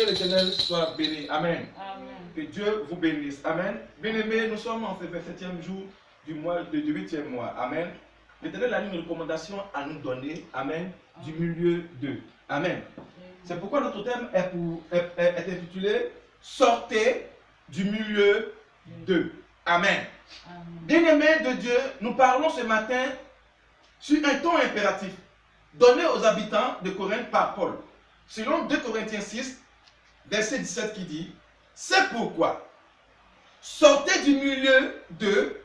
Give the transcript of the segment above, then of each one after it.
Que l'Éternel soit béni. Amen. Amen. Que Dieu vous bénisse. Amen. Bien-aimés, nous sommes en ce 27e jour du 8e mois. Amen. L'Éternel a une recommandation à nous donner. Amen. Du milieu d'eux. Amen. C'est pourquoi notre thème est intitulé Sortez du milieu d'eux. Amen. Bien-aimés de Dieu, nous parlons ce matin sur un ton impératif donné aux habitants de Corinthe par Paul. Selon 2 Corinthiens 6, verset 17 qui dit: c'est pourquoi sortez du milieu d'eux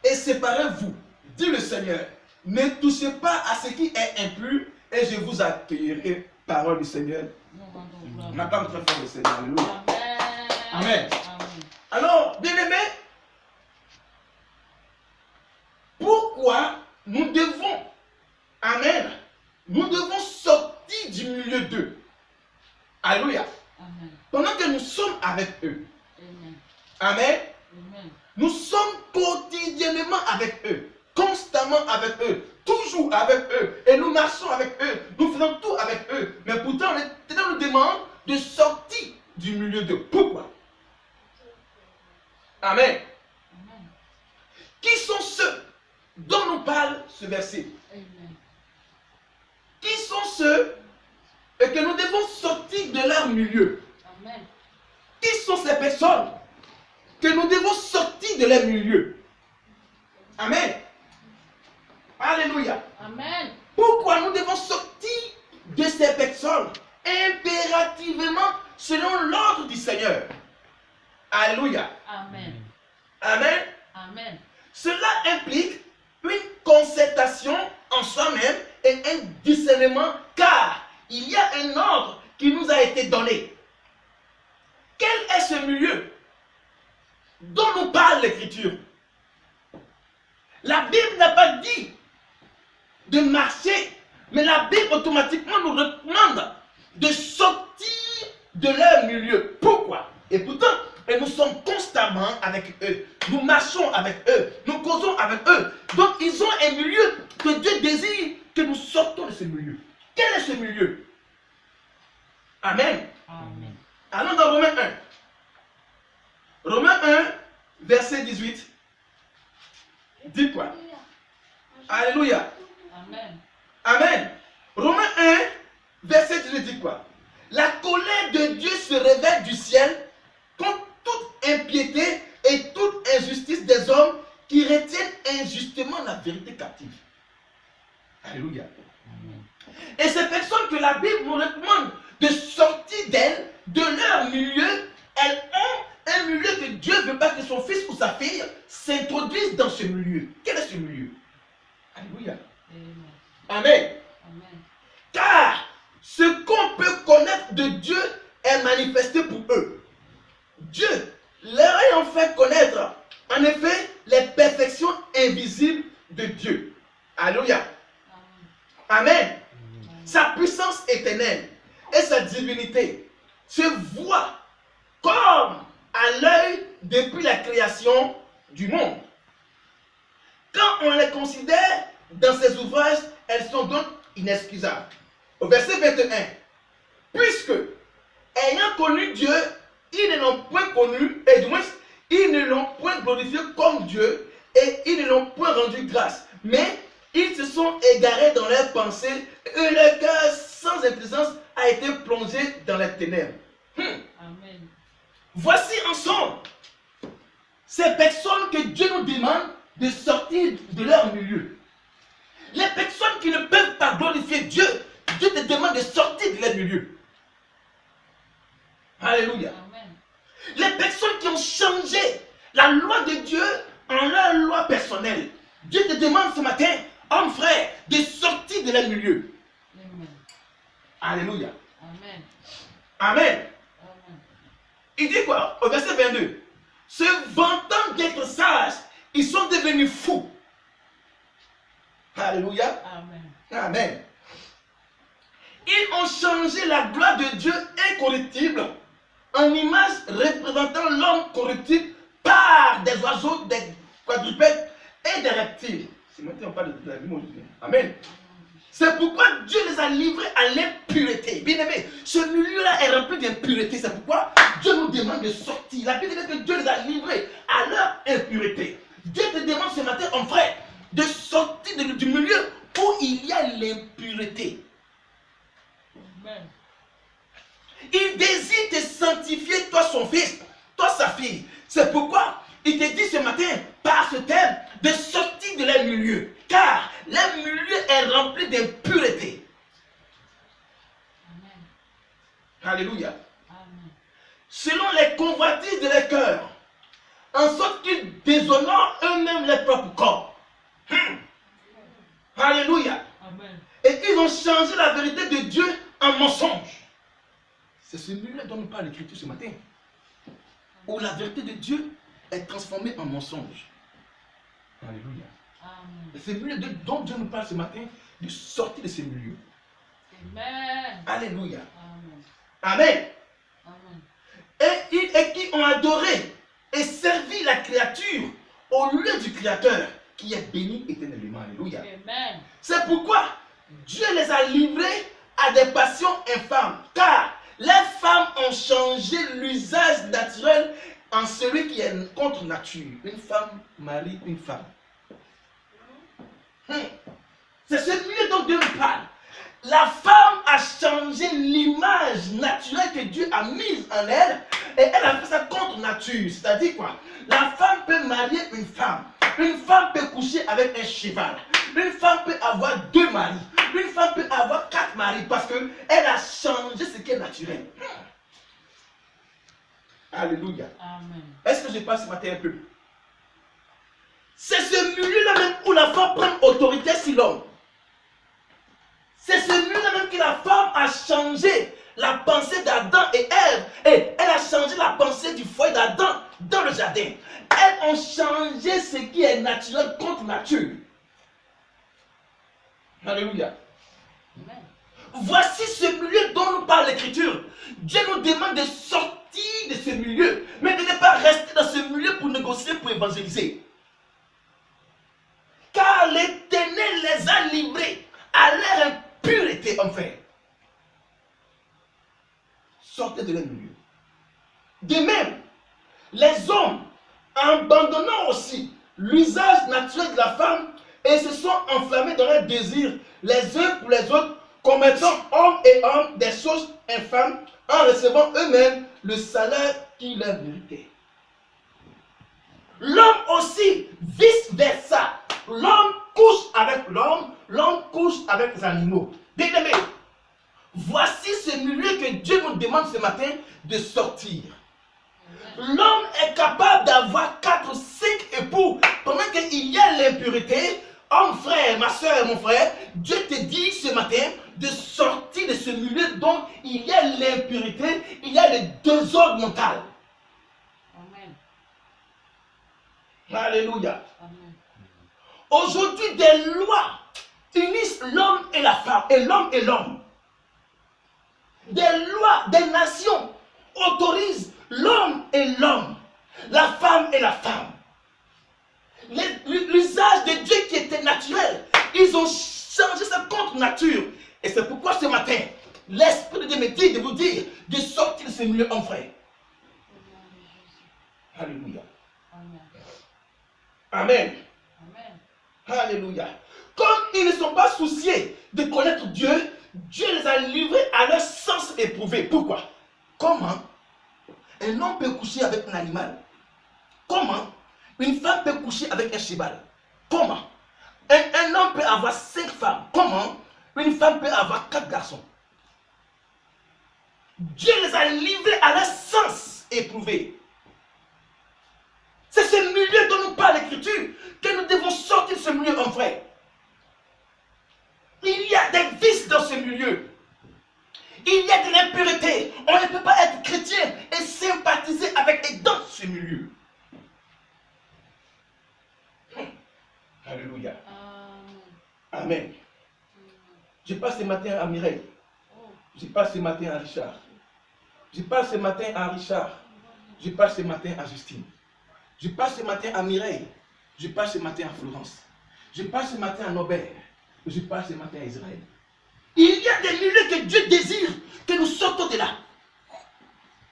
et séparez-vous, dit le Seigneur. Ne touchez pas à ce qui est impur et je vous accueillerai. Parole du Seigneur. On acclame très fort le Seigneur. Alléluia. Amen. Alors, bien-aimés, pourquoi nous devons, amen, nous devons sortir du milieu d'eux. Alléluia. Amen. Pendant que nous sommes avec eux. Amen. Amen. Amen. Nous sommes quotidiennement avec eux, constamment avec eux, toujours avec eux, et nous marchons avec eux, nous faisons tout avec eux. Mais pourtant, l'Éternel nous demande de sortir du milieu d'eux. Pourquoi? Amen. Amen. Qui sont ceux dont nous parle ce verset? Amen. Qui sont ceux que nous devons sortir de leur milieu? Amen. Qui sont ces personnes que nous devons sortir de leur milieu? Amen. Alléluia. Amen. Pourquoi nous devons sortir de ces personnes impérativement selon l'ordre du Seigneur? Alléluia. Amen. Amen. Amen. Cela implique une concertation en soi-même et un discernement, car il y a un ordre qui nous a été donné. Quel est ce milieu dont nous parle l'Écriture? La Bible n'a pas dit de marcher, mais la Bible automatiquement nous recommande de sortir de leur milieu. Pourquoi? Et pourtant, nous sommes constamment avec eux, nous marchons avec eux, nous causons avec eux. Donc ils ont un milieu que Dieu désire que nous sortons de ce milieu. Quel est ce milieu? Amen. Amen. Allons dans Romains 1. Romains 1, verset 18. Dit quoi? Alléluia. Amen. Amen. Romains 1, verset 18 dit quoi? La colère de Dieu se révèle du ciel contre toute impiété et toute injustice des hommes qui retiennent injustement la vérité captive. Alléluia. Et ces personnes que la Bible nous recommande de sortir d'elles, de leur milieu, elles ont un milieu que Dieu ne veut pas que son fils ou sa fille s'introduise dans ce milieu. Quel est ce milieu? Alléluia. Amen. Amen. Car ce qu'on peut connaître de Dieu est manifesté pour eux. Dieu leur ayant fait connaître, en effet, les perfections invisibles de Dieu. Alléluia. Amen. Sa puissance éternelle et sa divinité se voient comme à l'œil depuis la création du monde. Quand on les considère dans ces ouvrages, elles sont donc inexcusables. Au verset 21, puisque, ayant connu Dieu, ils ne l'ont point connu, et du moins, ils ne l'ont point glorifié comme Dieu, et ils ne l'ont point rendu grâce. Mais ils se sont égarés dans leurs pensées, et leur cœur sans intelligence a été plongé dans les ténèbres. Amen. Voici ensemble ces personnes que Dieu nous demande de sortir de leur milieu. Les personnes qui ne peuvent pas glorifier Dieu, Dieu te demande de sortir de leur milieu. Alléluia. Amen. Les personnes qui ont changé la loi de Dieu en leur loi personnelle, Dieu te demande ce matin, homme frère, de sortir de leur milieu. Amen. Alléluia. Amen. Amen. Amen. Il dit quoi? Au verset 22. Se vantant d'être sages, ils sont devenus fous. Alléluia. Amen. Amen. Ils ont changé la gloire de Dieu incorruptible en image représentant l'homme corruptible par des oiseaux, des quadrupèdes et des reptiles. C'est maintenant on parle de la vie aujourd'hui. Amen. C'est pourquoi Dieu les a livrés à l'impureté. Bien aimé, ce milieu-là est rempli d'impureté. C'est pourquoi Dieu nous demande de sortir. La Bible dit que Dieu les a livrés à leur impureté. Dieu te demande ce matin, mon frère, de sortir du milieu où il y a l'impureté. Amen. Il désire te sanctifier, toi son fils, toi sa fille. C'est pourquoi il te dit ce matin, par ce thème, de sortir de leur milieu. Car leur milieu est rempli d'impureté. Amen. Alléluia. Amen. Selon les convoitises de leur cœur, en sorte qu'ils déshonorent eux-mêmes leur propre corps. Alléluia. Amen. Et ils ont changé la vérité de Dieu en mensonge. C'est ce milieu dont nous parle l'Écriture ce matin. Où la vérité de Dieu est transformée en mensonge. Alléluia. Amen. Et c'est le milieu dont Dieu nous parle ce matin, de sortir de ce milieu. Amen. Alléluia. Amen. Amen. Amen. Et qui ont adoré et servi la créature au lieu du Créateur qui est béni éternellement. Alléluia. Amen. C'est pourquoi Dieu les a livrés à des passions infâmes. Car les femmes ont changé l'usage naturel en celui qui est contre nature. Une femme marie une femme. C'est ce milieu dont Dieu nous parle. La femme a changé l'image naturelle que Dieu a mise en elle et elle a fait ça contre nature. C'est-à-dire quoi? La femme peut marier une femme. Une femme peut coucher avec un cheval. Une femme peut avoir 2 maris. Une femme peut avoir 4 maris parce qu'elle a changé ce qui est naturel. Alléluia. Amen. Est-ce que je passe ce matin un peu? C'est ce milieu-là même où la femme prend autorité sur l'homme. C'est ce milieu-là même que la femme a changé la pensée d'Adam et Ève. Et elle a changé la pensée du foyer d'Adam dans le jardin. Elles ont changé ce qui est naturel contre nature. Alléluia. Amen. Voici ce milieu dont nous parle l'Écriture. Dieu nous demande de sortir de ce milieu, mais de ne pas rester dans ce milieu pour négocier, pour évangéliser. Car l'Éternel les a livrés à leur impureté, enfin. Sortez de leur milieu. De même, les hommes, abandonnant aussi l'usage naturel de la femme, et se sont enflammés dans leur désir, les uns pour les autres, commettant hommes et hommes des choses infâmes, en recevant eux-mêmes le salaire qui leur méritait. L'homme aussi, vice-versa. L'homme couche avec l'homme, l'homme couche avec les animaux. Bien-aimés, voici ce milieu que Dieu nous demande ce matin de sortir. L'homme est capable d'avoir 4 ou 5 époux pendant qu'il y a l'impureté. Homme, frère, ma soeur, mon frère, Dieu te dit ce matin de sortir de ce milieu dont il y a l'impureté, il y a le désordre mental. Amen. Alléluia. Amen. Aujourd'hui, des lois unissent l'homme et la femme, et l'homme et l'homme. Des lois, des nations autorisent l'homme et l'homme, la femme et la femme. L'usage de Dieu qui était naturel, ils ont changé ça contre nature. Et c'est pourquoi ce matin, l'Esprit de Dieu me dit de vous dire de sortir de ce milieu en frère. Alléluia. Amen. Amen. Amen. Alléluia. Comme ils ne sont pas souciés de connaître Dieu, Dieu les a livrés à leur sens éprouvé. Pourquoi? Comment un homme peut coucher avec un animal? Comment une femme peut coucher avec un cheval? Comment un homme peut avoir 5 femmes? Comment une femme peut avoir 4 garçons? Dieu les a livrés à leur sens éprouvé. C'est ce milieu dont nous parle l'Écriture, que nous devons sortir de ce milieu, mon frère. Il y a des vices dans ce milieu. Il y a de l'impureté. On ne peut pas être chrétien et sympathiser avec et dans ce milieu. Alléluia. Amen. Je passe ce matin à Mireille. Je passe ce matin à Richard. Je passe ce matin à Richard. Je passe ce matin à Justine. Je passe ce matin à Mireille. Je passe ce matin à Florence. Je passe ce matin à Nobert. Je parle ce matin à Israël. Il y a des milieux que Dieu désire que nous sortons de là.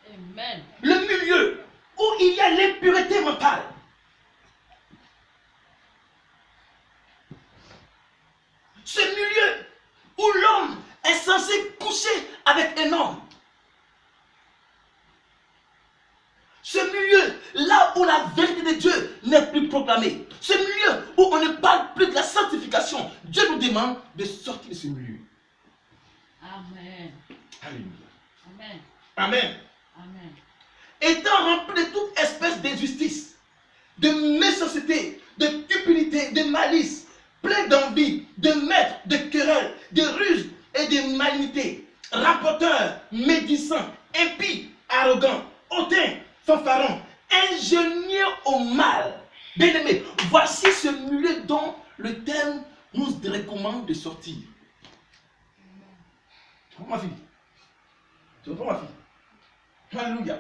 Amen. Le milieu où il y a l'impureté mentale. Ce milieu où l'homme est censé coucher avec un homme. Ce milieu, là où la vérité de Dieu n'est plus proclamée. Ce milieu où on ne parle plus de la sanctification. Dieu nous demande de sortir de ce milieu. Amen. Alléluia. Amen. Amen. Amen. Étant rempli de toute espèce d'injustice, de méchanceté, de cupidité, de malice, plein d'envie, de maître, de querelle, de ruse et de malignité, rapporteur, médisant, impie, arrogant, hautain, fanfaron, ingénieux au mal. Bien-aimé, voici ce milieu dont le terme nous recommande de sortir. Tu comprends, ma fille? Tu comprends, ma fille? Alléluia.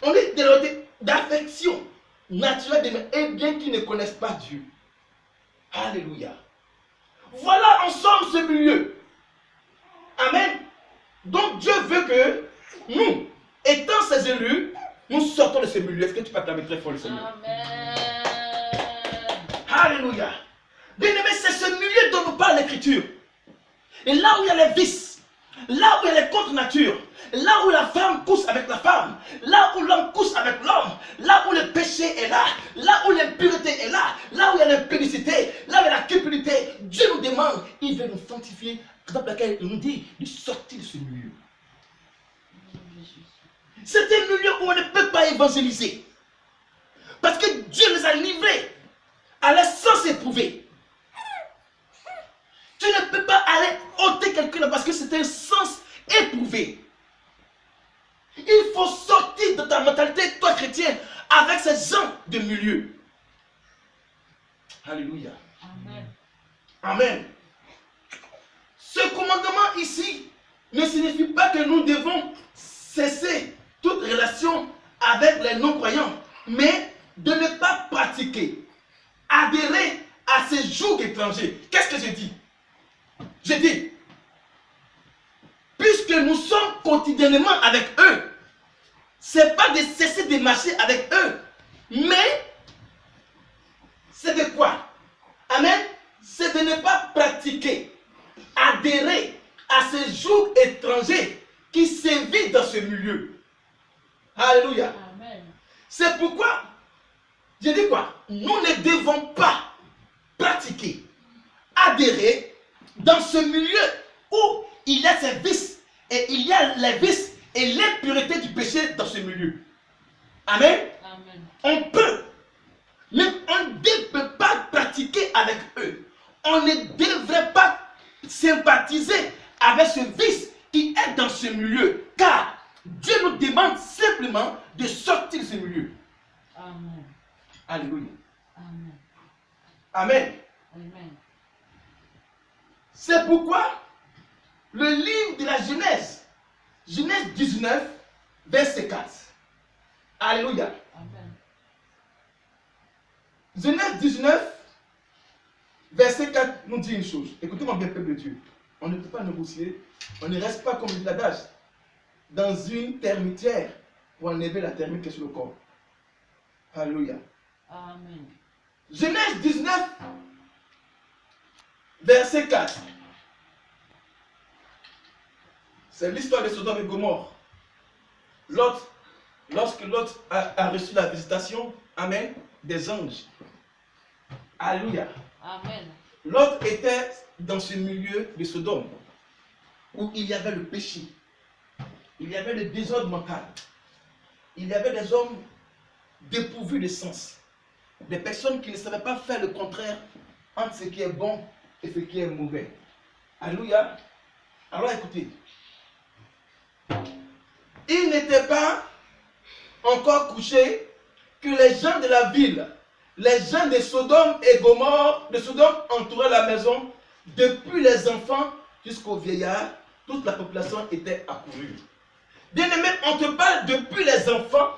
On est dénoté d'affection naturelle d'aimer, et bien qu'ils ne connaissent pas Dieu. Alléluia. Voilà ensemble ce milieu. Amen. Donc Dieu veut que nous, étant ses élus, nous sortons de ce milieu. Est-ce que tu peux acclamer très fort le Seigneur? Amen. Alléluia. Bien-aimé, c'est ce milieu dont nous parle l'Écriture. Et là où il y a les vices, là où il y a les contre-natures, là où la femme couche avec la femme, là où l'homme couche avec l'homme, là où le péché est là où l'impureté est là où il y a l'impudicité, là où il y a la cupidité, Dieu nous demande, il veut nous sanctifier, dans laquelle il nous dit de sortir de ce milieu. C'est un milieu où on ne peut pas évangéliser. Parce que Dieu les a livrés à l'essence éprouvée. Tu ne peux pas aller ôter quelqu'un parce que c'est un sens éprouvé. Il faut sortir de ta mentalité, toi chrétien, avec ces gens de milieu. Alléluia. Amen. Amen. Ce commandement ici ne signifie pas que nous devons cesser toute relation avec les non-croyants, mais de ne pas pratiquer, adhérer à ces jougs étrangers. Qu'est-ce que je dis? Je dis, puisque nous sommes quotidiennement avec eux, c'est pas de cesser de marcher avec eux, mais c'est de quoi? Amen. C'est de ne pas pratiquer, adhérer à ces jougs étrangers qui sévissent dans ce milieu. Alléluia. Amen. C'est pourquoi, je dis quoi? Nous ne devons pas pratiquer, adhérer dans ce milieu où il y a ces vices, et il y a les vices et l'impureté du péché dans ce milieu. Amen. Amen. On peut, mais on ne peut pas pratiquer avec eux. On ne devrait pas sympathiser avec ce vice qui est dans ce milieu, car Dieu nous demande simplement de sortir de ce milieu. Amen. Alléluia. Amen. Amen. Amen. C'est pourquoi le livre de la Genèse, Genèse 19, verset 4. Alléluia. Amen. Genèse 19, verset 4 nous dit une chose. Écoutez-moi bien, peuple de Dieu. On ne peut pas négocier. On ne reste pas, comme dit l'adage, dans une termitière pour enlever la termite qui est sur le corps. Alléluia. Amen. Genèse 19, verset 4. C'est l'histoire de Sodome et Gomorrhe. Lorsque Lot a reçu la visitation, amen, des anges. Alléluia. Amen. Lot était dans ce milieu de Sodome où il y avait le péché, il y avait le désordre mental, il y avait des hommes dépourvus de sens, des personnes qui ne savaient pas faire le contraire entre ce qui est bon et ce qui est mauvais. Alléluia. Alors écoutez, il n'était pas encore couché que les gens de la ville, les gens de Sodome et Gomorrhe, de Sodome entouraient la maison, depuis les enfants jusqu'aux vieillards, toute la population était accourue. Bien-aimé, on te parle depuis les enfants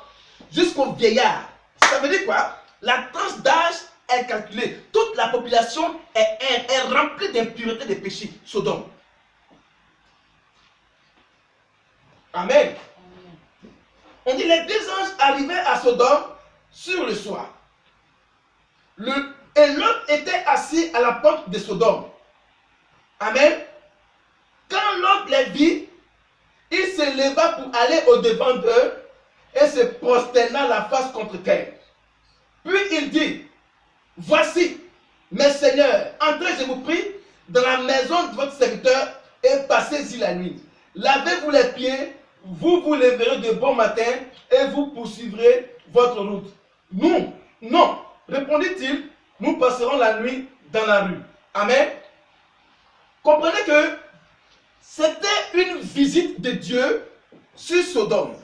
jusqu'aux vieillards. Ça veut dire quoi? La tranche d'âge est calculée. Toute la population est remplie d'impureté, de péché. Sodome. Amen. On dit les deux anges arrivaient à Sodome sur le soir. Et l'autre était assis à la porte de Sodome. Amen. Quand l'autre les vit, il se leva pour aller au-devant d'eux et se prosterna la face contre terre. Puis il dit, voici, mes seigneurs, entrez, je vous prie, dans la maison de votre serviteur et passez-y la nuit. Lavez-vous les pieds, vous vous lèverez de bon matin et vous poursuivrez votre route. Nous, non, répondit-il, nous passerons la nuit dans la rue. Amen. Comprenez que c'était une visite de Dieu sur Sodome.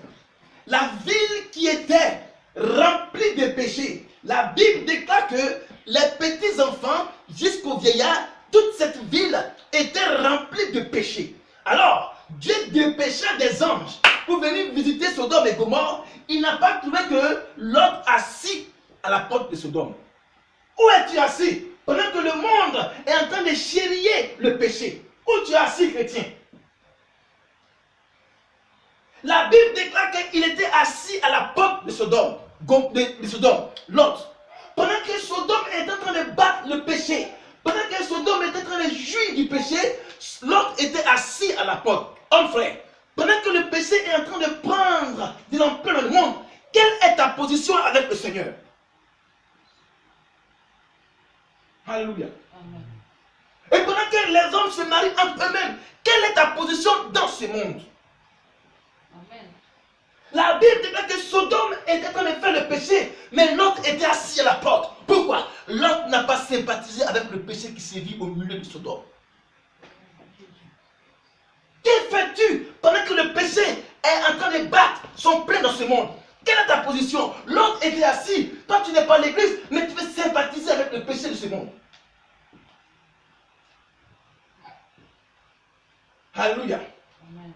La ville qui était remplie de péchés. La Bible déclare que les petits-enfants jusqu'aux vieillards, toute cette ville était remplie de péchés. Alors, Dieu dépêcha des anges pour venir visiter Sodome et Gomorrhe. Il n'a pas trouvé que Lot assis à la porte de Sodome. Où es-tu assis? Pendant que le monde est en train de chérir le péché. Où tu es assis, chrétien? La Bible déclare qu'il était assis à la porte de Sodome. De Sodome, Lot. Pendant que Sodome était en train de battre le péché, pendant que Sodome était en train de jouir du péché, Lot était assis à la porte. Homme frère, pendant que le péché est en train de prendre de l'ampleur dans le monde, quelle est ta position avec le Seigneur? Alléluia. Amen. Et pendant que les hommes se marient entre eux-mêmes, quelle est ta position dans ce monde? Amen. La Bible déclare que Sodome était en train de faire le péché, mais Lot était assis à la porte. Pourquoi? Lot n'a pas sympathisé avec le péché qui sévit au milieu de Sodome. Que fais-tu pendant que le péché est en train de battre son plein dans ce monde? Quelle est ta position? Lot était assis. Toi, tu n'es pas l'église, mais tu veux sympathiser avec le péché de ce monde. Alléluia. Amen.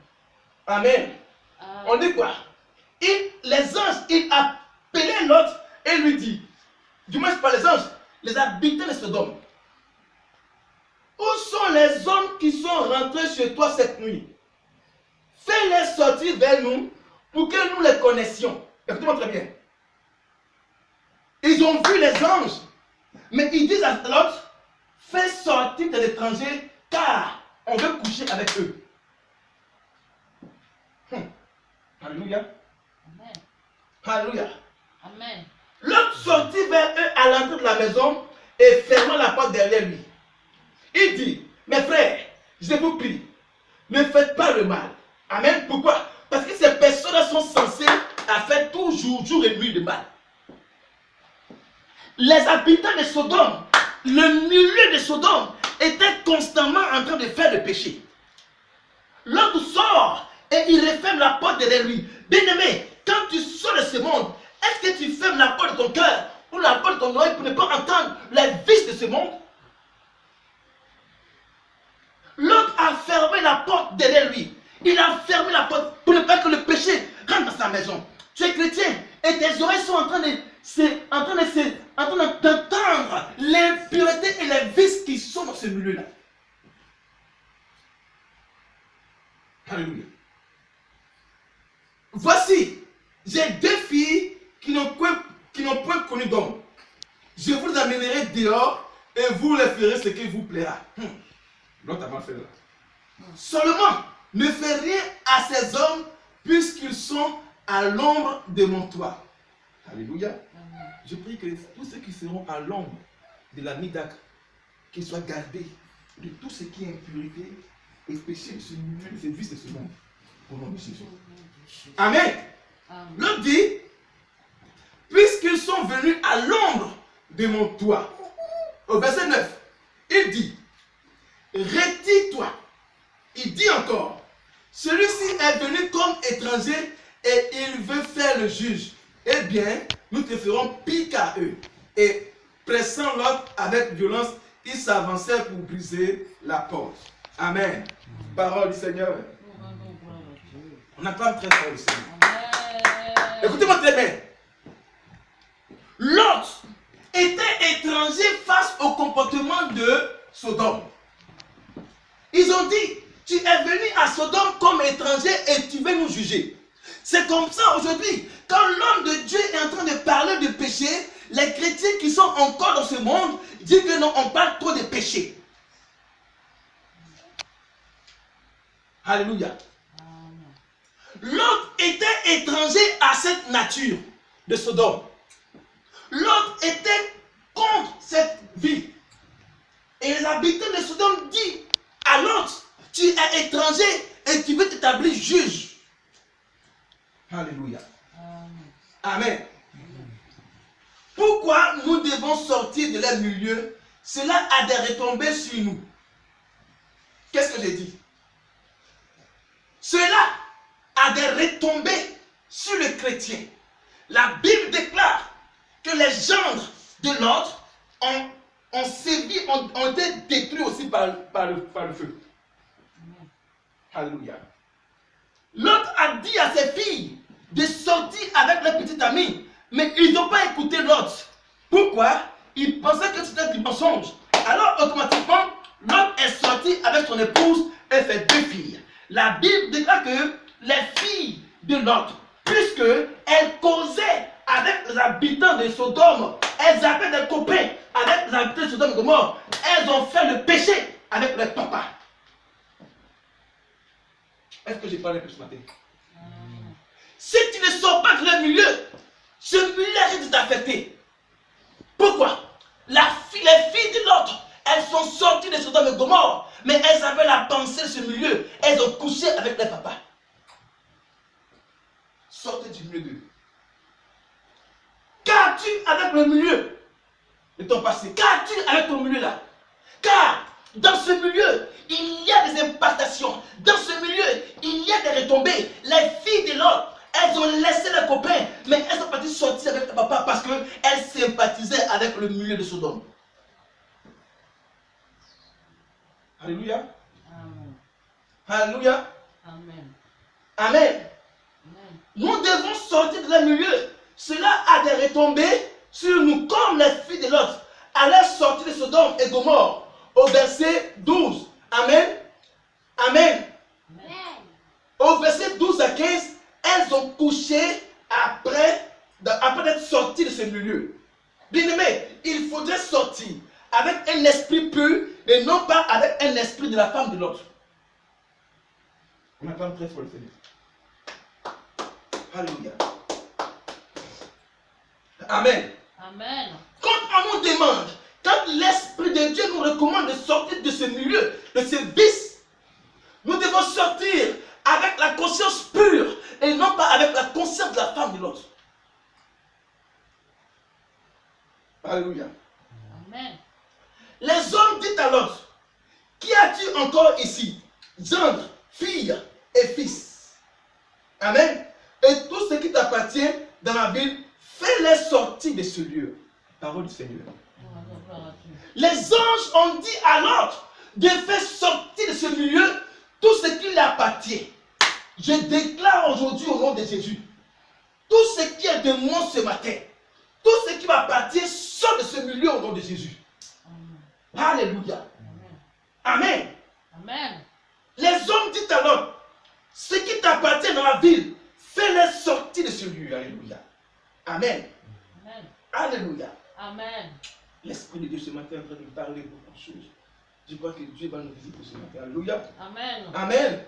Amen. On dit quoi? Les anges, ils appelaient Lot et lui dit, du moins pas les anges, les habitants de Sodome. Où sont les hommes qui sont rentrés chez toi cette nuit? Fais-les sortir vers nous pour que nous les connaissions. Écoutez-moi très bien. Ils ont vu les anges, mais ils disent à Lot, fais sortir tes étrangers car on veut coucher avec eux. Alléluia. Amen. Alléluia. Amen. Lot sortit vers eux à l'entrée de la maison et ferma la porte derrière lui. Il dit, mes frères, je vous prie, ne faites pas le mal. Amen. Pourquoi? Parce que ces personnes sont censées faire toujours, jour et nuit, le mal. Les habitants de Sodome, le milieu de Sodome, était constamment en train de faire le péché. L'autre sort et il referme la porte derrière lui. Bien-aimé, quand tu sors de ce monde, est-ce que tu fermes la porte de ton cœur ou la porte de ton oreille pour ne pas entendre les vices de ce monde? L'autre a fermé la porte derrière lui. Il a fermé la porte pour ne pas que le péché rentre dans sa maison. Tu es chrétien et tes oreilles sont en train d'entendre l'impureté et les vices qui sont dans ce milieu-là. Alléluia. Voici, j'ai deux filles qui n'ont point connu d'homme. Je vous amènerai dehors et vous les ferez ce qui vous plaira. L'autre a mal fait là. Seulement, ne fais rien à ces hommes puisqu'ils sont à l'ombre de mon toit. Alléluia. Amen. Je prie que tous ceux qui seront à l'ombre de la Midak, qu'ils soient gardés de tout ce qui est impurité et péché de ce milieu, de ces vices de ce monde. Au nom de Jésus. Amen. Amen. L'autre dit, puisqu'ils sont venus à l'ombre de mon toit. Au verset 9, il dit, retire-toi. Il dit encore, celui-ci est venu comme étranger et il veut faire le juge. Eh bien, nous te ferons pire qu'à eux. Et pressant l'autre avec violence, ils s'avancèrent pour briser la porte. Amen. Parole du Seigneur. On acclame très fort le Seigneur. Amen. Écoutez-moi très bien. L'autre était étranger au comportement de Sodome. Ils ont dit, tu es venu à Sodome comme étranger et tu veux nous juger. C'est comme ça aujourd'hui, quand l'homme de Dieu est en train de parler de péché, les chrétiens qui sont encore dans ce monde disent que non, on parle trop de péché. Alléluia. L'autre était étranger à cette nature de Sodome. L'autre était contre cette vie. Et les habitants de Sodome disent à l'autre, tu es étranger et tu veux t'établir juge. Alléluia. Amen. Pourquoi nous devons sortir de leur milieu? Cela a des retombées sur nous. Qu'est-ce que j'ai dit? Cela a des retombées sur le chrétien. La Bible déclare que les gendres de l'autre ont sévi, ont été détruits aussi par le feu. Alléluia. L'autre a dit à ses filles de sortir avec leur petite amie, mais ils n'ont pas écouté l'autre. Pourquoi? Ils pensaient que c'était du mensonge. Alors automatiquement, l'autre est sorti avec son épouse et ses deux filles. La Bible déclare que les filles de l'autre, puisqu'elles causaient avec les habitants de Sodome, elles avaient des copains avec les habitants de Sodome et Gomorrhe, elles ont fait le péché avec leur papa. Est-ce que j'ai parlé un peu ce matin? Si tu ne sors pas de leur milieu, ce milieu risque de t'affecter. Pourquoi? Les filles de l'autre, elles sont sorties de Sodome et Gomorrhe, mais elles avaient la pensée de ce milieu. Elles ont couché avec leur papa. Sortez du milieu d'eux. Qu'as-tu avec le milieu de ton passé? Qu'as-tu avec ton milieu là? Car dans ce milieu, il y a des impactations. Dans ce milieu, il y a des retombées. Les filles de l'autre, elles ont laissé leurs copains, mais elles sont parties sortir avec leur papa parce qu'elles sympathisaient avec le milieu de Sodome. Alléluia. Amen. Alléluia. Amen. Amen. Amen. Nous devons sortir de leur milieu. Cela a des retombées sur nous, comme les filles de l'autre allaient sortir de Sodome et Gomorrhe. Au verset 12. Amen. Amen. Amen. Au verset 12 à 15, elles ont couché après d'être sorties de ce milieu. Bien-aimé, il faudrait sortir avec un esprit pur et non pas avec un esprit de la femme de l'autre. On attend très fort le Seigneur. Alléluia. Amen. Amen. Quand on nous demande, quand l'Esprit de Dieu nous recommande de sortir de ce milieu, de ce vice, nous devons sortir avec la conscience pure et non pas avec la conscience de la femme de l'autre. Alléluia. Amen. Les hommes disent à l'autre, qui as-tu encore ici? Gendre, fille et fils. Amen. Et tout ce qui t'appartient dans la ville, fais-les sortir de ce lieu. Parole du Seigneur. Les anges ont dit à l'autre de faire sortir de ce milieu tout ce qui lui appartient. Je déclare aujourd'hui au nom de Jésus, tout ce qui est de moi ce matin, tout ce qui m'appartient sort de ce milieu au nom de Jésus. Amen. Alléluia. Amen. Amen. Les hommes disent à l'autre, ce qui t'appartient dans la ville, fais-les sortir de ce lieu. Alléluia. Amen. Amen. Alléluia. Amen. L'Esprit de Dieu ce matin est en train de parler beaucoup de choses. Je crois que Dieu va nous visiter ce matin. Alléluia. Amen. Amen.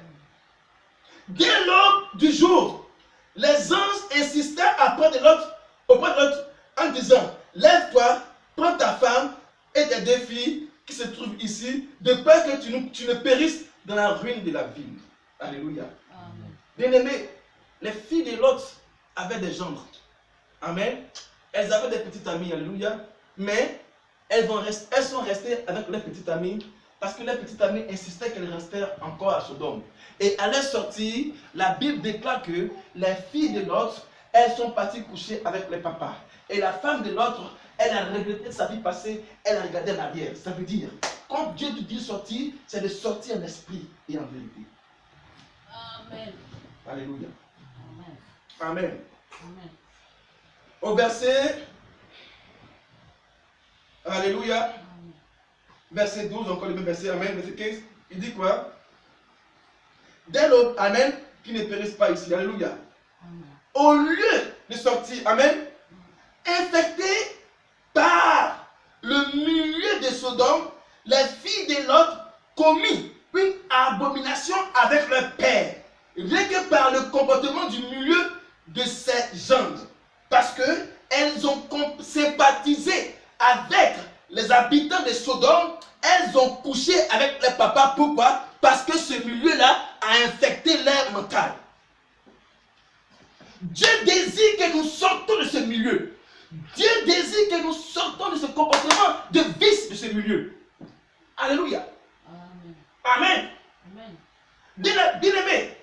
Dès l'aube du jour, les anges insistaient auprès de l'autre en disant, lève-toi, prends ta femme et tes deux filles qui se trouvent ici, de peur que tu ne périsses dans la ruine de la ville. Alléluia. Amen. Bien-aimés, les filles de l'autre avaient des gendres. Amen. Elles avaient des petites amies. Alléluia. Mais elles sont restées avec leurs petites amies parce que leurs petites amies insistaient qu'elles restèrent encore à Sodome. Et à leur sortie, la Bible déclare que les filles de l'autre, elles sont parties coucher avec les papas. Et la femme de l'autre, elle a regretté sa vie passée, elle a regardé en arrière. Ça veut dire, quand Dieu te dit sortir, c'est de sortir en esprit et en vérité. Amen. Alléluia. Amen. Amen. Amen. Au verset... Alléluia. Amen. verset 12, encore le même verset, Amen, verset 15, il dit quoi? Dès l'aube, Amen, qui ne périssent pas ici, Alléluia. Amen. Au lieu de sortir, Amen, infectés par le milieu de Sodome, les filles de Lot commis une abomination avec leur père, rien que par le comportement du milieu de ces gens, parce que elles ont sympathisé avec les habitants de Sodome, elles ont couché avec les papas. Pourquoi? Parce que ce milieu-là a infecté leur mental. Dieu désire que nous sortons de ce milieu. Dieu désire que nous sortons de ce comportement de vice de ce milieu. Alléluia. Amen. Amen. Amen. Bien-aimé,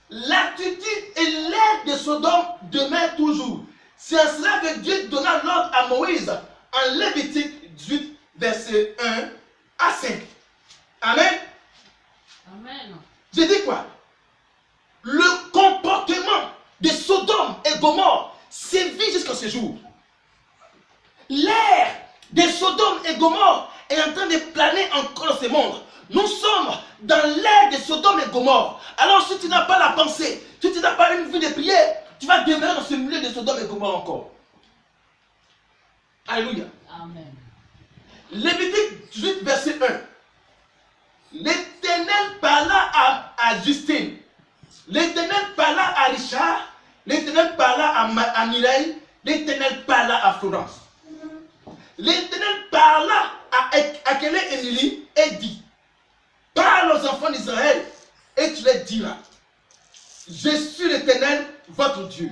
l'attitude et l'aide de Sodome demeure toujours. C'est à cela que Dieu donna l'ordre à Moïse en Lévitique 18, verset 1 à 5. Amen. Amen. Je dis quoi? Le comportement de Sodome et Gomorrhe sévit jusqu'à ce jour. L'air de Sodome et Gomorrhe est en train de planer encore dans ce monde. Nous sommes dans l'ère de Sodome et Gomorrhe. Alors si tu n'as pas la pensée, si tu n'as pas une vie de prière, tu vas demeurer dans ce milieu de Sodome et Gomorrhe encore. Alléluia. Amen. Lévitique 18, verset 1. L'Éternel parla à Justine. L'Éternel parla à Richard. L'Éternel parla à Mireille. L'Éternel parla à Florence. L'Éternel parla à Kelly et Émilie et dit: parle aux enfants d'Israël et tu leur diras: je suis l'Éternel, votre Dieu.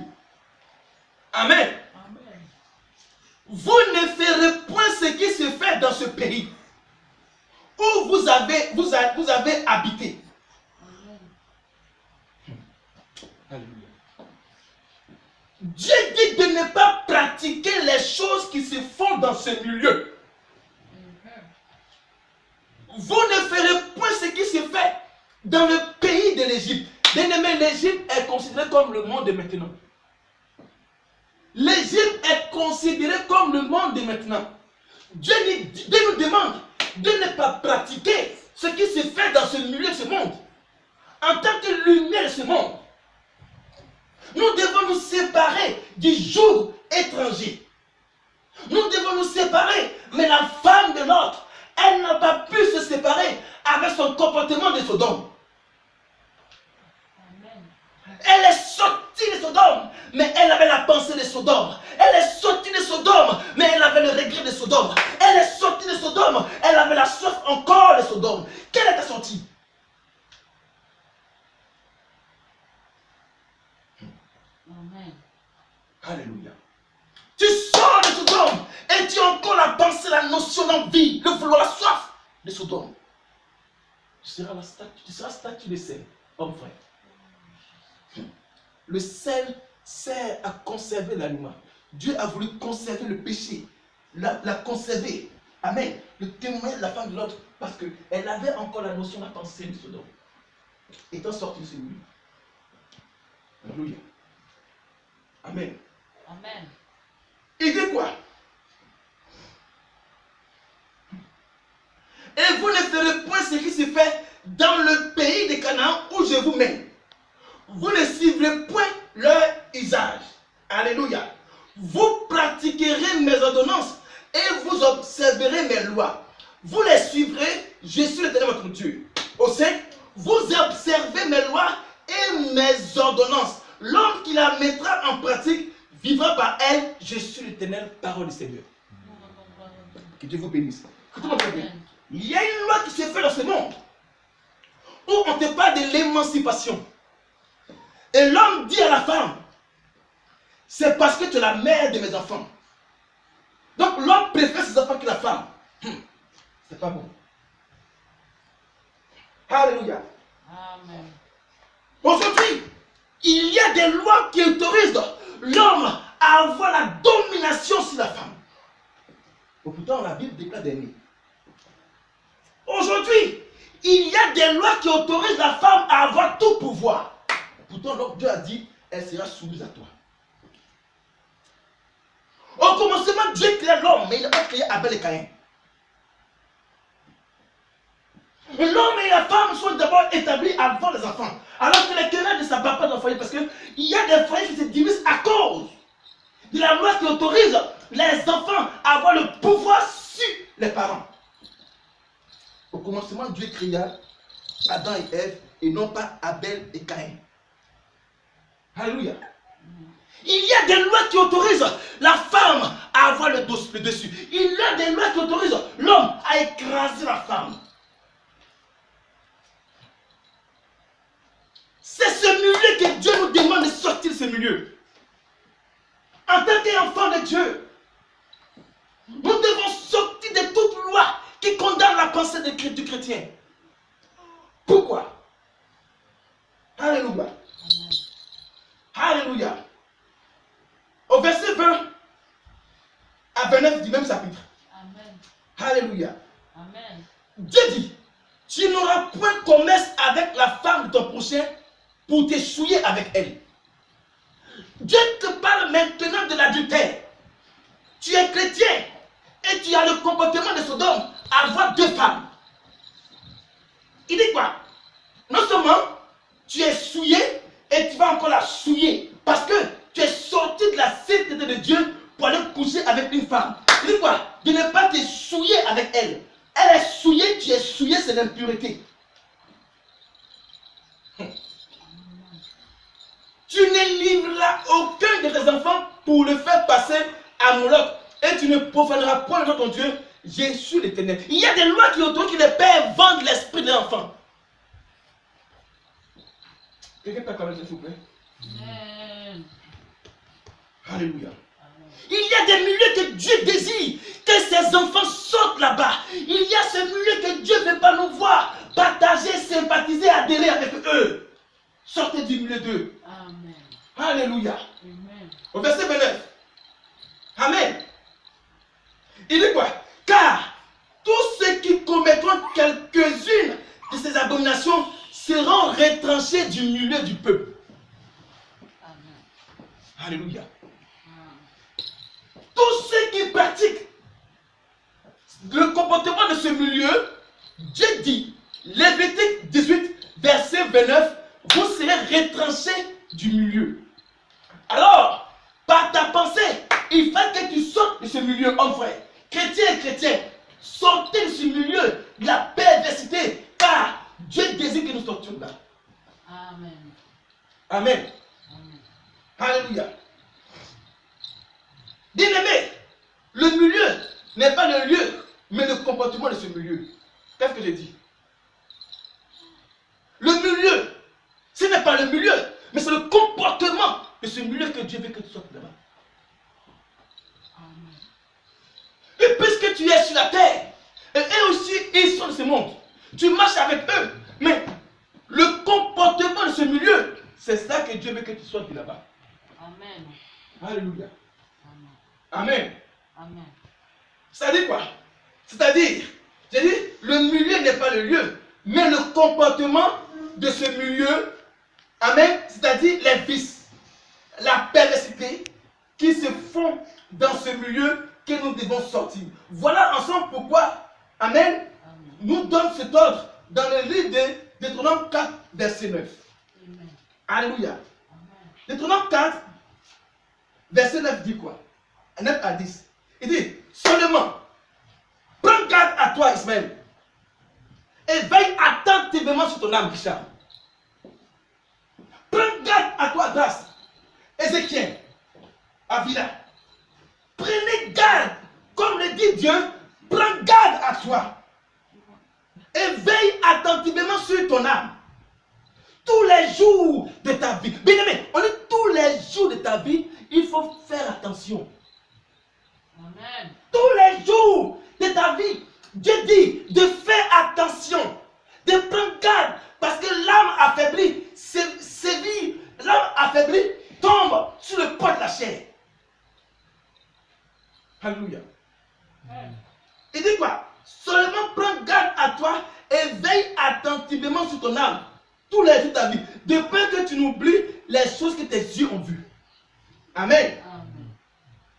Amen. Amen. Vous ne ferez point ce qui se fait dans ce pays où vous avez habité. Amen. Alléluia. Dieu dit de ne pas pratiquer les choses qui se font dans ce milieu. Vous ne ferez point ce qui se fait dans le pays de l'Égypte. Bien-aimé, l'Égypte est considérée comme le monde de maintenant. L'Égypte est considérée comme le monde de maintenant. Dieu nous demande de ne pas pratiquer ce qui se fait dans ce milieu de ce monde. En tant que lumière de ce monde, nous devons nous séparer du joug étranger. Nous devons nous séparer, mais la femme de l'autre, elle n'a pas pu se séparer avec son comportement de Sodome. Amen. Elle est sortie de Sodome, mais elle avait la pensée de Sodome. Elle est sortie de Sodome, mais elle avait le regret de Sodome. Elle est sortie de Sodome, elle avait la soif encore de Sodome. Quelle est ta sortie? Amen. Alléluia. Tu sors de Sodome et tu as encore la pensée, la notion d'envie, le vouloir, la soif de Sodome. Tu seras statue de sel, homme frère. Le sel sert à conserver l'aliment. Dieu a voulu conserver le péché, la conserver. Amen. Le témoin de la femme de l'autre, parce qu'elle avait encore la notion de la pensée de Sodome. Étant sortie de ce milieu. Alléluia. Amen. Amen. Il dit quoi? Et vous ne ferez point ce qui se fait dans le pays de Canaan où je vous mène. Vous ne suivrez point leur usage. Alléluia. Vous pratiquerez mes ordonnances et vous observerez mes lois. Vous les suivrez, je suis l'Éternel votre Dieu. Au 5, vous observez mes lois et mes ordonnances. L'homme qui la mettra en pratique vivra par elle. Je suis l'Éternel, parole du Seigneur. Que Dieu vous bénisse. Il y a une loi qui se fait dans ce monde où on te parle de l'émancipation. Et l'homme dit à la femme: c'est parce que tu es la mère de mes enfants. Donc l'homme préfère ses enfants que la femme. C'est pas bon. Alléluia. Amen. Aujourd'hui, il y a des lois qui autorisent l'homme à avoir la domination sur la femme. Et pourtant, la Bible déclare d'aimer. Aujourd'hui, il y a des lois qui autorisent la femme à avoir tout pouvoir. Pourtant, Dieu a dit, elle sera soumise à toi. Au commencement, Dieu créa l'homme, mais il n'a pas créé Abel et Caïn. L'homme et la femme sont d'abord établis avant les enfants. Alors que les querelles ne s'abattent pas dans le foyer. Parce qu'il y a des foyers qui se divisent à cause de la loi qui autorise les enfants à avoir le pouvoir sur les parents. Au commencement, Dieu créa Adam et Ève et non pas Abel et Caïn. Alléluia. Il y a des lois qui autorisent la femme à avoir le dessus. Il y a des lois qui autorisent l'homme à écraser la femme. C'est ce milieu que Dieu nous demande de sortir de ce milieu. En tant qu'enfant de Dieu, nous devons sortir de toute loi qui condamne la pensée du chrétien. Pourquoi? Alléluia. Alléluia. Au verset 20 à 29 du même chapitre. Amen. Alléluia. Amen. Dieu dit, tu n'auras point commerce avec la femme de ton prochain pour te souiller avec elle. Dieu te parle maintenant de l'adultère. Tu es chrétien et tu as le comportement de Sodome à avoir deux femmes. Il dit quoi? Non seulement tu es souillé et tu vas encore la souiller parce que tu es sorti de la sainteté de Dieu pour aller coucher avec une femme. Il dit quoi? De ne pas te souiller avec elle. Elle est souillée, tu es souillé, c'est l'impureté. Tu ne livreras aucun de tes enfants pour le faire passer à Moloch. Et tu ne profaneras point le nom de ton Dieu, Jésus l'Éternel. Il y a des lois qui autorisent que les pères vendent l'esprit de l'enfant. Quelqu'un peut acclamer s'il vous plaît? Amen. Alléluia. Amen. Il y a des milieux que Dieu désire que ses enfants sortent là-bas. Il y a ce milieu que Dieu ne veut pas nous voir partager, sympathiser, adhérer avec eux. Sortez du milieu d'eux. Amen. Alléluia. Amen. Au verset 29. Amen. Il dit quoi? Car tous ceux qui commettront quelques-unes de ces abominations seront retranchés du milieu du peuple. Amen. Alléluia. Amen. Tous ceux qui pratiquent le comportement de ce milieu, Dieu dit, Lévitique 18, verset 29, vous serez retranchés du milieu. Alors, par ta pensée, il faut que tu sortes de ce milieu, homme frère. Chrétien et chrétien, sortez de ce milieu de la perversité, car Dieu désire que nous sortions de là. Amen. Amen. Amen. Alléluia. Bien-aimé, le milieu n'est pas le lieu, mais le comportement de ce milieu. Qu'est-ce que j'ai dit? Le milieu, ce n'est pas le milieu, mais c'est le comportement de ce milieu que Dieu veut que tu sortes là-bas. Amen. Et puisque tu es sur la terre, et eux aussi, ils sont de ce monde, tu marches avec eux, mais le comportement de ce milieu, c'est ça que Dieu veut que tu sortes de là-bas. Amen. Alléluia. Amen. Amen. Amen. Ça dit quoi? C'est-à-dire, j'ai dit, le milieu n'est pas le lieu, mais le comportement de ce milieu, amen, c'est-à-dire les vices, la perversité qui se font dans ce milieu que nous devons sortir. Voilà ensemble pourquoi, amen, nous donne cet ordre dans le livre de Deutéronome 4, verset 9. Amen. Alléluia. Amen. Deutéronome 4, verset 9 dit quoi? 9 à 10. Il dit, seulement, prends garde à toi, Ismaël, et veille attentivement sur ton âme, Richard. Prends garde à toi, Das, Ézéchiel, Avila. Prenez garde, comme le dit Dieu, prends garde à toi. Et veille attentivement sur ton âme. Tous les jours de ta vie. Bien aimé, on dit tous les jours de ta vie, il faut faire attention. Amen. Tous les jours de ta vie, Dieu dit de faire attention, de prendre garde, parce que l'âme affaiblie sévit, l'âme affaiblie tombe sur le poids de la chair. Alléluia. Il dit quoi? Seulement prends garde à toi et veille attentivement sur ton âme tous les jours de ta vie, de peur que tu n'oublies les choses que tes yeux ont vues. Amen. Amen.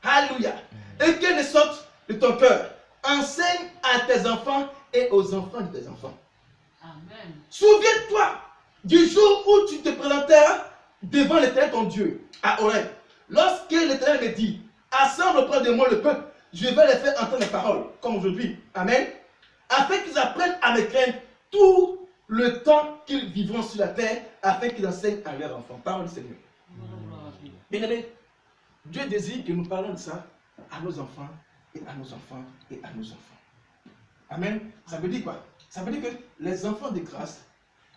Alléluia. Et qu'elles ne sortent de ton cœur. Enseigne à tes enfants et aux enfants de tes enfants. Amen. Souviens-toi du jour où tu te présentais devant l'Éternel ton Dieu, à Horeb. Lorsque l'Éternel me dit, assemble auprès de moi le peuple, je vais les faire entendre mes paroles, comme aujourd'hui. Amen. Afin qu'ils apprennent à me craindre tout le temps qu'ils vivront sur la terre, afin qu'ils enseignent à leurs enfants. Parole du Seigneur. Bien-aimés, Dieu désire que nous parlons de ça à nos enfants et à nos enfants et à nos enfants. Amen. Ça veut dire quoi? Ça veut dire que les enfants de grâce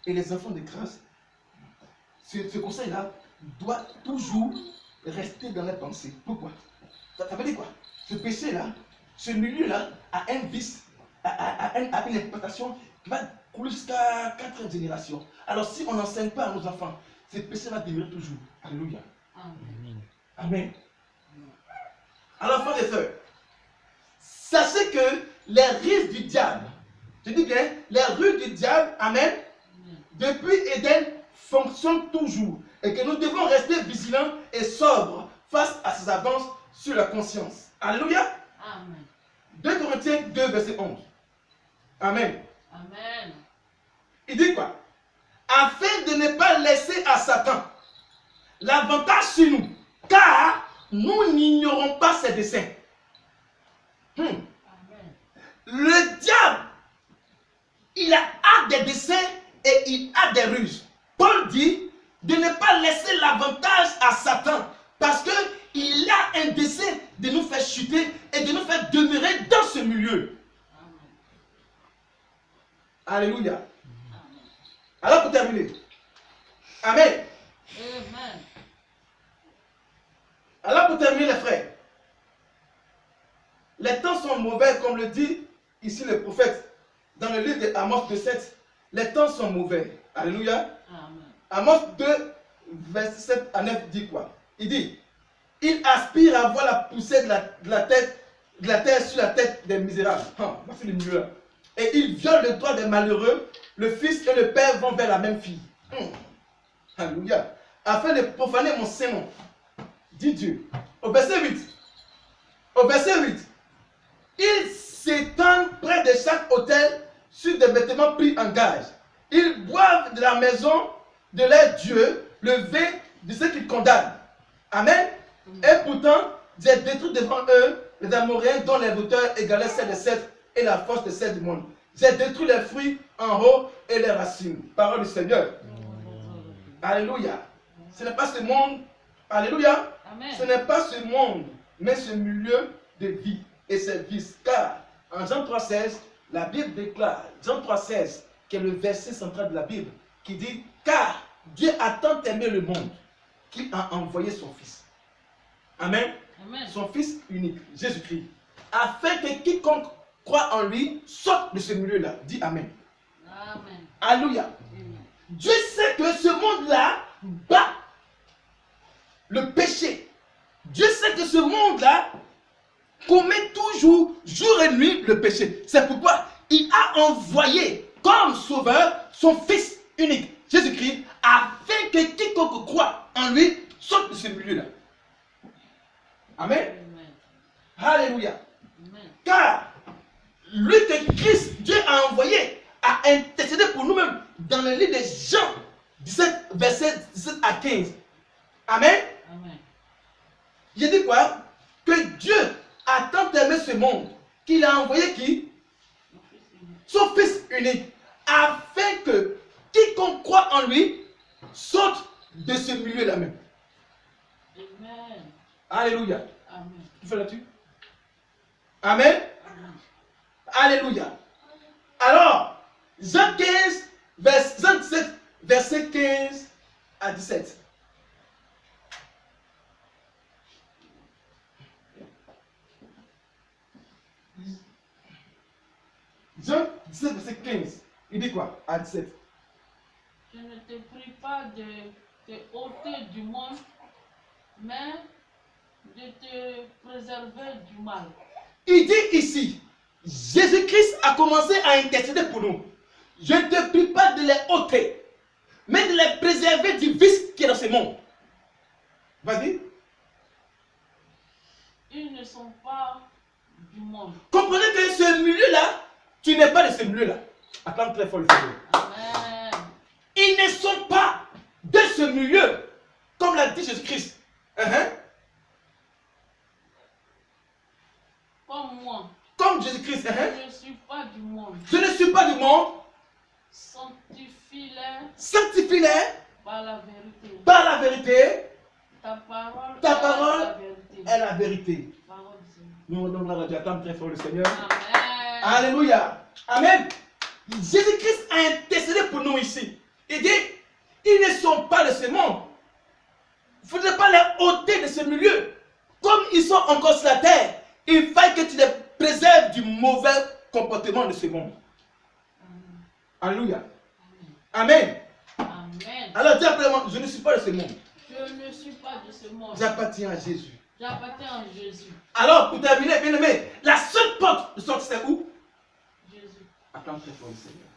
et les enfants de grâce, ce conseil-là doit toujours rester dans les pensées. Pourquoi? Ça veut dire quoi? Ce péché-là, ce milieu-là a un vice, a une implantation qui va couler jusqu'à 4 générations. Alors si on n'enseigne pas à nos enfants, ce péché-là demeurer toujours. Alléluia. Amen. Amen. Alors frères et sœurs, sachez que les ruses du diable, je dis bien, les ruses du diable, amen, depuis Éden, fonctionnent toujours. Et que nous devons rester vigilants et sobres face à ses avances sur la conscience. Alléluia. Amen. 2 Corinthiens 2, verset 11. Amen. Amen. Il dit quoi? Afin de ne pas laisser à Satan l'avantage sur nous, car nous n'ignorons pas ses desseins. Amen. Le diable, il a des desseins et il a des ruses. Paul dit de ne pas laisser l'avantage à Satan, parce qu'il a un dessein de nous faire chuter et de nous faire demeurer dans ce milieu. Alléluia. Alors pour terminer. Amen. Amen. Alors pour terminer les frères. Les temps sont mauvais comme le dit ici le prophète dans le livre d'Amos 2:7. Les temps sont mauvais. Alléluia. Amen. Amos 2, verset 7 à 9 dit quoi? Il dit, il aspire à voir la poussée de la terre sur la tête des misérables. Voici le milieu là. Et il viole le droit des malheureux. Le fils et le père vont vers la même fille. Alléluia. Afin de profaner mon saint nom, dit Dieu. Au verset 8. Au verset 8. Ils s'étendent près de chaque autel sur des vêtements pris en gage. Ils boivent de la maison de leur Dieu le vin de ceux qu'ils condamnent. Amen. Et pourtant, j'ai détruit devant eux les Amoréens dont les hauteurs égalaient celles des cèdres et la force de celles du monde. J'ai détruit les fruits en haut et les racines. Parole du Seigneur. Alléluia. Ce n'est pas ce monde. Alléluia. Amen. Ce n'est pas ce monde, mais ce milieu de vie et ses vices. Car en Jean 3,16, la Bible déclare, Jean 3,16, qui est le verset central de la Bible, qui dit, car Dieu a tant aimé le monde qu'il a envoyé son Fils. Amen. Amen. Son Fils unique, Jésus-Christ, afin que quiconque croit en lui sorte de ce milieu-là. Dis Amen. Amen. Alléluia. Amen. Dieu sait que ce monde-là bat le péché. Dieu sait que ce monde-là commet toujours, jour et nuit, le péché. C'est pourquoi il a envoyé comme sauveur son Fils unique, Jésus-Christ, afin que quiconque croit en lui sorte de ce milieu-là. Amen. Amen. Alléluia. Amen. Car lui que Christ, Dieu a envoyé, a intercédé pour nous-mêmes dans le livre de Jean 17, verset 17 à 15. Amen. Amen. Il dit quoi? Que Dieu a tant aimé ce monde qu'il a envoyé qui? Son Fils unique, afin que quiconque croit en lui sorte de ce milieu-là même. Amen. Alléluia. Amen. Tu fais là-dessus? Amen. Amen. Alléluia. Alors, Jean 15, Jean 17, verset 15 à 17. Jean 17, verset 15. Il dit quoi à 17? Je ne te prie pas de te ôter du monde, mais de te préserver du mal. Il dit ici, Jésus-Christ a commencé à intercéder pour nous. Je ne te prie pas de les ôter, mais de les préserver du vice qui est dans ce monde. Vas-y. Ils ne sont pas du monde. Comprenez que ce milieu-là, tu n'es pas de ce milieu-là. Acclame très fort le Seigneur. ils ne sont pas de ce milieu, comme l'a dit Jésus-Christ. Comme moi. Comme Jésus-Christ. Je ne suis pas du monde. Je ne suis pas du monde. Sanctifie-les. Sanctifie-les Par la vérité. par la vérité. Ta parole, Ta parole est la vérité. est la vérité. Parole du Seigneur. Nous rendons grâce à Dieu. Attends très fort le Seigneur. Amen. Alléluia. Amen. Jésus-Christ a intercédé pour nous ici. Il dit, ils ne sont pas de ce monde. Il ne faudrait pas les ôter de ce milieu. Comme ils sont encore sur la terre, il faut que tu les préserves du mauvais comportement de ce monde. Alléluia. Amen. Amen. Alors dis après moi, je ne suis pas de ce monde. Je ne suis pas de ce monde. J'appartiens à Jésus. J'appartiens à Jésus. Alors, pour terminer, bien aimé, la seule porte de sortie, c'est où? Jésus. Attends très fort le Seigneur.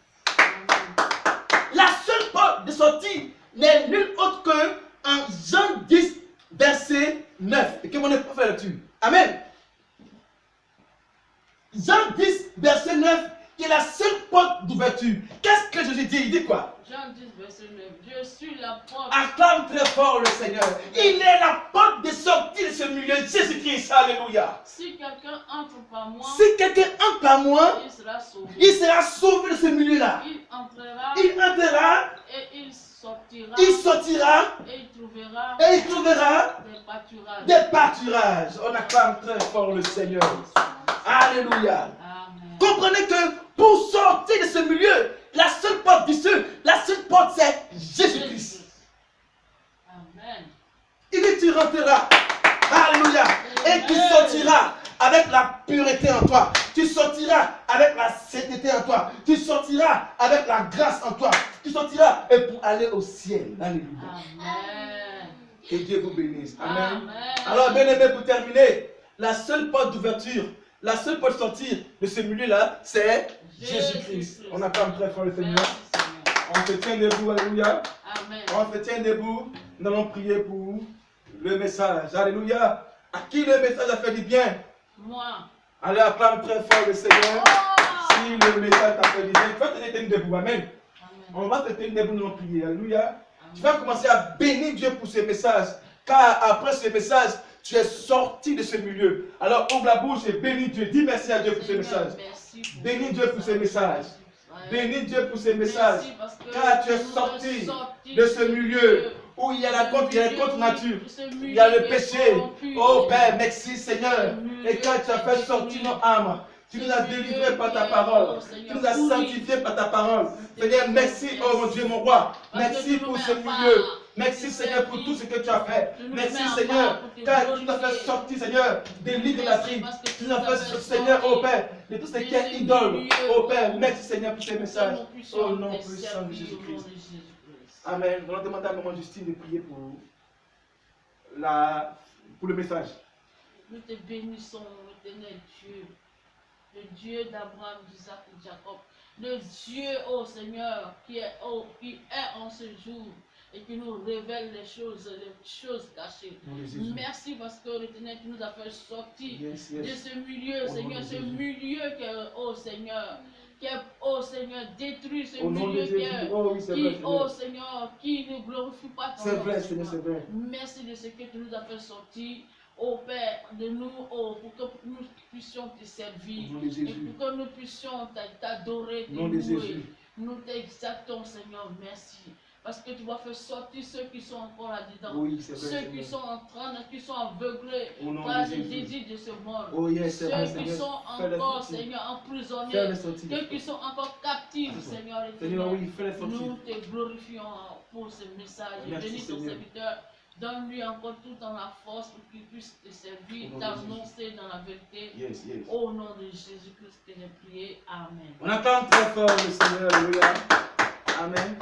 La seule porte de sortie n'est nulle autre que en Jean 10, verset 9. Et que mon époux fait là-dessus. Amen. Jean 10, verset 9, qui est la seule porte d'ouverture. Qu'est-ce que Jésus dit? Il dit quoi? Jean 10, verset 9. Je suis la porte. Acclame très fort le Seigneur. Il est la porte de sortie de ce milieu. Jésus-Christ. Alléluia. Si quelqu'un entre par moi, Si quelqu'un entre par moi, il sera sauvé. il sera sauvé de ce milieu-là. Il entrera Il entrera, et il sortira. il sortira Et il trouvera et il trouvera des pâturages. des pâturages. On acclame très fort le Seigneur. Alléluia. Amen. Comprenez que pour sortir de ce milieu, la seule porte d'issue, la seule porte c'est Jésus-Christ. Amen. Il dit tu rentreras. Alléluia. Et tu sortiras avec la pureté en toi. Tu sortiras avec la sainteté en toi. Tu sortiras avec la grâce en toi. Tu sortiras et pour aller au ciel. Alléluia. Amen. Que Dieu vous bénisse. Amen. Amen. Alors, bien aimé, pour terminer, la seule porte d'ouverture, la seule porte de sortir de ce milieu-là, c'est Jésus-Christ. On acclame très fort le Seigneur. Merci, Seigneur. On se tient debout. Alléluia. Amen. On se tient debout. Nous allons prier pour le message. Alléluia. À qui le message a fait du bien? Moi. Allez, acclame très fort le Seigneur. Oh! Si le message t'a fait du bien, tu vas te tenir debout. Amen. Amen. On va se tenir debout, nous allons prier. Alléluia. Tu vas commencer à bénir Dieu pour ce message. Car après ce message, tu es sorti de ce milieu. Alors ouvre la bouche et bénis Dieu. Dis merci à Dieu pour ce message. Bénis Dieu pour ce message. Bénis Dieu pour ce message. Car tu es sorti de ce milieu où il y a la contre-nature. Il y a le péché. Oh Père, merci Seigneur. Et quand tu as fait sortir nos âmes, tu nous as délivrés par ta parole. Tu nous as sanctifiés par ta parole. Seigneur, merci, oh mon Dieu, mon roi. Merci pour ce milieu. Merci Seigneur pour tout ce que tu as fait. Merci Seigneur, car tu nous as fait sortir, Seigneur, des lits de la tribu. Tu nous as fait sortir, Seigneur, oh Père, de tout ce qui est idole. Oh Père, merci Seigneur pour ces messages. Au nom puissant de Jésus-Christ. Amen. Nous allons demander à maman Justine de prier pour le message. Nous te bénissons, éternel Dieu, le Dieu d'Abraham, d'Isaac et de Jacob, le Dieu, ô Seigneur, qui est en ce jour et qui nous révèle les choses cachées. Merci parce que l'Éternel qui nous a fait sortir de ce milieu, Seigneur, ce milieu qui est, ô Seigneur, détruit, ce milieu qui ne glorifie pas ton nom. C'est vrai, Seigneur, c'est vrai. Merci de ce que tu nous as fait sortir, ô Père, de nous, pour que nous puissions te servir, et pour que nous puissions t'adorer, te louer. Nous t'exaltons, Seigneur, merci. Parce que tu vas faire sortir ceux qui sont encore là-dedans. Oui, c'est vrai, ceux qui sont en train, qui sont aveuglés par les désirs de ce monde. Oh, yes, ceux vrai, qui Seigneur. sont encore, Seigneur, emprisonnés. Ceux qui sont encore captifs, Seigneur. Seigneur, oui, fais-les sortir. Nous te glorifions pour ce message. Bénis ton serviteur. Donne-lui encore tout en la force pour qu'il puisse te servir, t'annoncer dans la vérité. Yes, yes. Au nom de Jésus-Christ que j'ai prié. Amen. On attend très fort le Seigneur. Alléluia. Amen.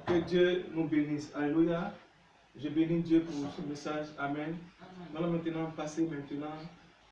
Que Dieu nous bénisse. Alléluia. Je bénis Dieu pour ce message. Amen. Nous allons maintenant passer